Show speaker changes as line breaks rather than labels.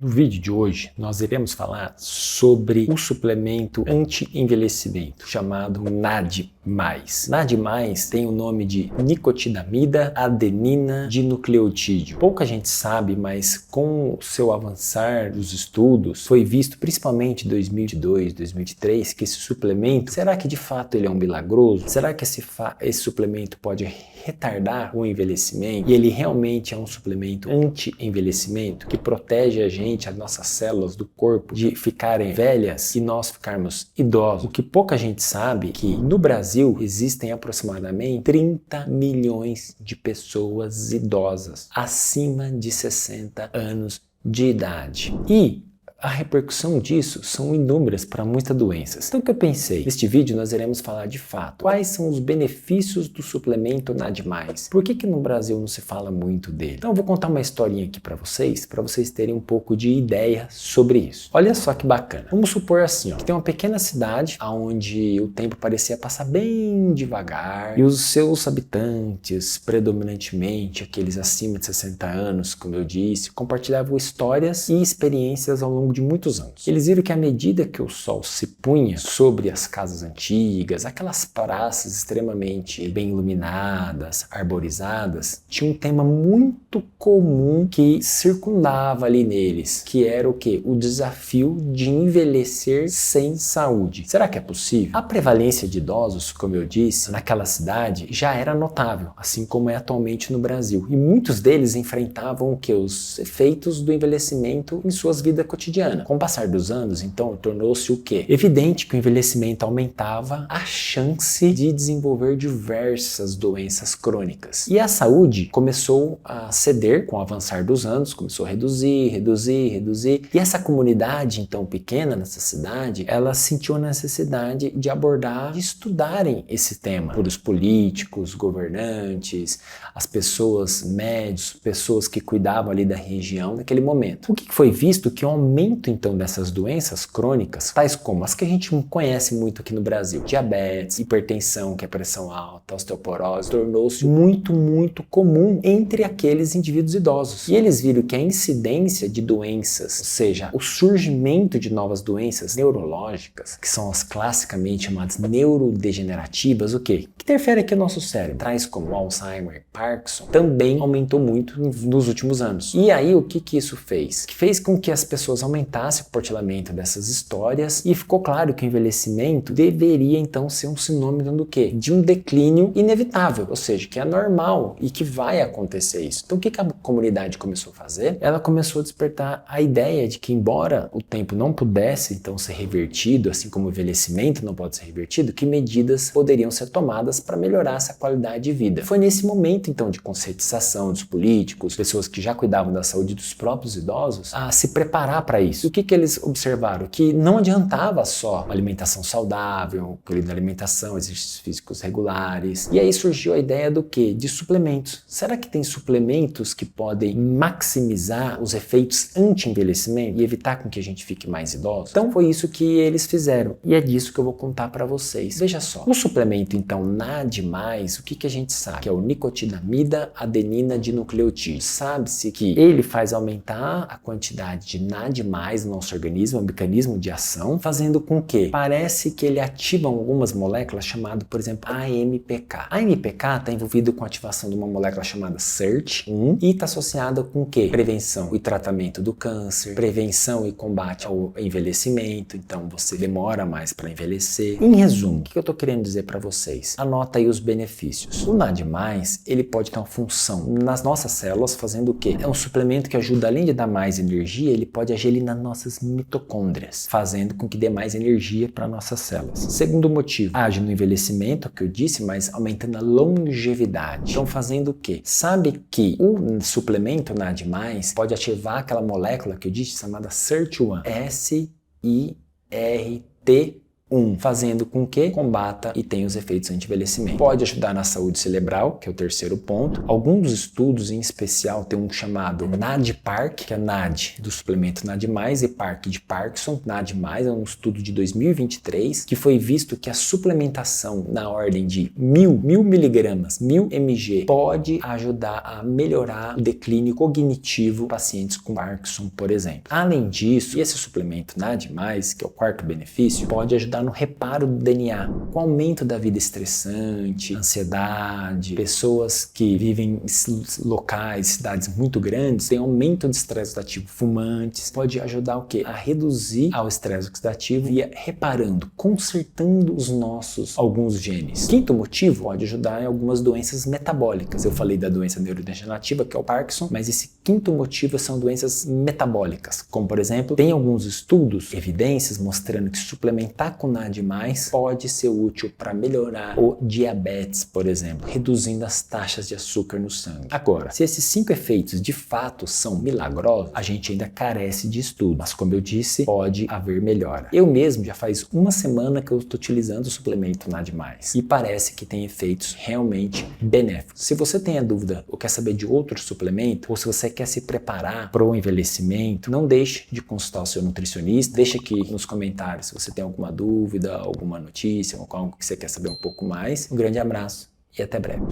No vídeo de hoje, nós iremos falar sobre o suplemento anti-envelhecimento chamado NAD+. NAD+, tem o nome de nicotinamida adenina dinucleotídeo. Pouca gente sabe, mas com o seu avançar dos estudos, foi visto principalmente em 2022, 2023, que esse suplemento, será que de fato ele é um milagroso? Será que esse suplemento pode retardar o envelhecimento? E ele realmente é um suplemento anti-envelhecimento que protege a gente, as nossas células do corpo, de ficarem velhas e nós ficarmos idosos. O que pouca gente sabe é que no Brasil existem aproximadamente 30 milhões de pessoas idosas acima de 60 anos de idade. E a repercussão disso são inúmeras para muitas doenças. Então o que eu pensei? Neste vídeo nós iremos falar de fato quais são os benefícios do suplemento NAD+. Por que no Brasil não se fala muito dele? Então eu vou contar uma historinha aqui para vocês terem um pouco de ideia sobre isso. Olha só que bacana. Vamos supor assim, que tem uma pequena cidade onde o tempo parecia passar bem devagar e os seus habitantes, predominantemente aqueles acima de 60 anos, como eu disse, compartilhavam histórias e experiências ao longo de muitos anos. Eles viram que à medida que o sol se punha sobre as casas antigas, aquelas praças extremamente bem iluminadas, arborizadas, tinha um tema muito comum que circundava ali neles, que era o quê? O desafio de envelhecer sem saúde. Será que é possível? A prevalência de idosos, como eu disse, naquela cidade já era notável, assim como é atualmente no Brasil. E muitos deles enfrentavam o quê? Os efeitos do envelhecimento em suas vidas cotidianas. Com o passar dos anos, então, tornou-se o quê? Evidente que o envelhecimento aumentava a chance de desenvolver diversas doenças crônicas. E a saúde começou a ceder com o avançar dos anos, começou a reduzir. E essa comunidade, então, pequena nessa cidade, ela sentiu a necessidade de abordar, de estudarem esse tema por os políticos, governantes, as pessoas médios, pessoas que cuidavam ali da região naquele momento. O que foi visto? Que o aumento então dessas doenças crônicas, tais como as que a gente conhece muito aqui no Brasil, diabetes, hipertensão, que é pressão alta, osteoporose, tornou-se muito comum entre aqueles indivíduos idosos. E eles viram que a incidência de doenças, ou seja, o surgimento de novas doenças neurológicas, que são as classicamente chamadas neurodegenerativas, o quê? Que interfere aqui no nosso cérebro, tais como Alzheimer, Parkinson, também aumentou muito nos últimos anos. E aí o que isso fez? Que fez com que as pessoas aumentassem o compartilhamento dessas histórias e ficou claro que o envelhecimento deveria então ser um sinônimo do quê? De um declínio inevitável, ou seja, que é normal e que vai acontecer isso. Então o que a comunidade começou a fazer? Ela começou a despertar a ideia de que, embora o tempo não pudesse então ser revertido, assim como o envelhecimento não pode ser revertido, que medidas poderiam ser tomadas para melhorar essa qualidade de vida. Foi nesse momento então de conscientização dos políticos, pessoas que já cuidavam da saúde dos próprios idosos, a se preparar para isso. O que eles observaram? Que não adiantava só uma alimentação saudável, da alimentação, exercícios físicos regulares. E aí surgiu a ideia do quê? De suplementos. Será que tem suplementos que podem maximizar os efeitos anti-envelhecimento e evitar com que a gente fique mais idoso? Então foi isso que eles fizeram e é disso que eu vou contar para vocês. Veja só, o suplemento então NAD+, o que a gente sabe? Que é o nicotinamida adenina dinucleotídeo. Sabe-se que ele faz aumentar a quantidade de NAD+ no nosso organismo, é um mecanismo de ação, fazendo com que parece que ele ativa algumas moléculas chamadas, por exemplo, AMPK. A AMPK está envolvido com a ativação de uma molécula chamada SIRT1 e está associada com o quê? Prevenção e tratamento do câncer, prevenção e combate ao envelhecimento, então você demora mais para envelhecer. Em resumo, o que eu estou querendo dizer para vocês? Anota aí os benefícios. O NAD+, ele pode ter uma função nas nossas células, fazendo o quê? É um suplemento que ajuda, além de dar mais energia, ele pode agir ali nas nossas mitocôndrias, fazendo com que dê mais energia para nossas células. Segundo motivo, age no envelhecimento, que eu disse, mas aumentando a longevidade. Então fazendo o quê? Sabe que o suplemento NAD+, pode ativar aquela molécula que eu disse, chamada SIRT1, SIRT1. fazendo com que combata e tenha os efeitos anti-envelhecimento. Pode ajudar na saúde cerebral, que é o terceiro ponto. Alguns estudos, em especial, tem um chamado NAD-PARC, que é NAD do suplemento NAD+, e PARC de Parkinson. NAD+, é um estudo de 2023, que foi visto que a suplementação na ordem de 1000 miligramas, 1000 mg, pode ajudar a melhorar o declínio cognitivo de pacientes com Parkinson, por exemplo. Além disso, esse suplemento NAD+, que é o quarto benefício, pode ajudar no reparo do DNA, com o aumento da vida estressante, ansiedade, pessoas que vivem em locais, cidades muito grandes, tem aumento de estresse oxidativo, fumantes, pode ajudar o quê? A reduzir ao estresse oxidativo e reparando, consertando alguns genes. Quinto motivo, pode ajudar em algumas doenças metabólicas. Eu falei da doença neurodegenerativa, que é o Parkinson, mas esse quinto motivo são doenças metabólicas, como por exemplo, tem alguns estudos, evidências mostrando que suplementar com NAD+, pode ser útil para melhorar o diabetes, por exemplo, reduzindo as taxas de açúcar no sangue. Agora, se esses 5 efeitos de fato são milagrosos, a gente ainda carece de estudo, mas como eu disse, pode haver melhora. Eu mesmo já faz uma semana que eu estou utilizando o suplemento NAD+, e parece que tem efeitos realmente benéficos. Se você tem a dúvida ou quer saber de outro suplemento, ou se você quer se preparar para o envelhecimento, não deixe de consultar o seu nutricionista. Deixa aqui nos comentários se você tem alguma dúvida, alguma notícia, ou algo que você quer saber um pouco mais. Um grande abraço e até breve.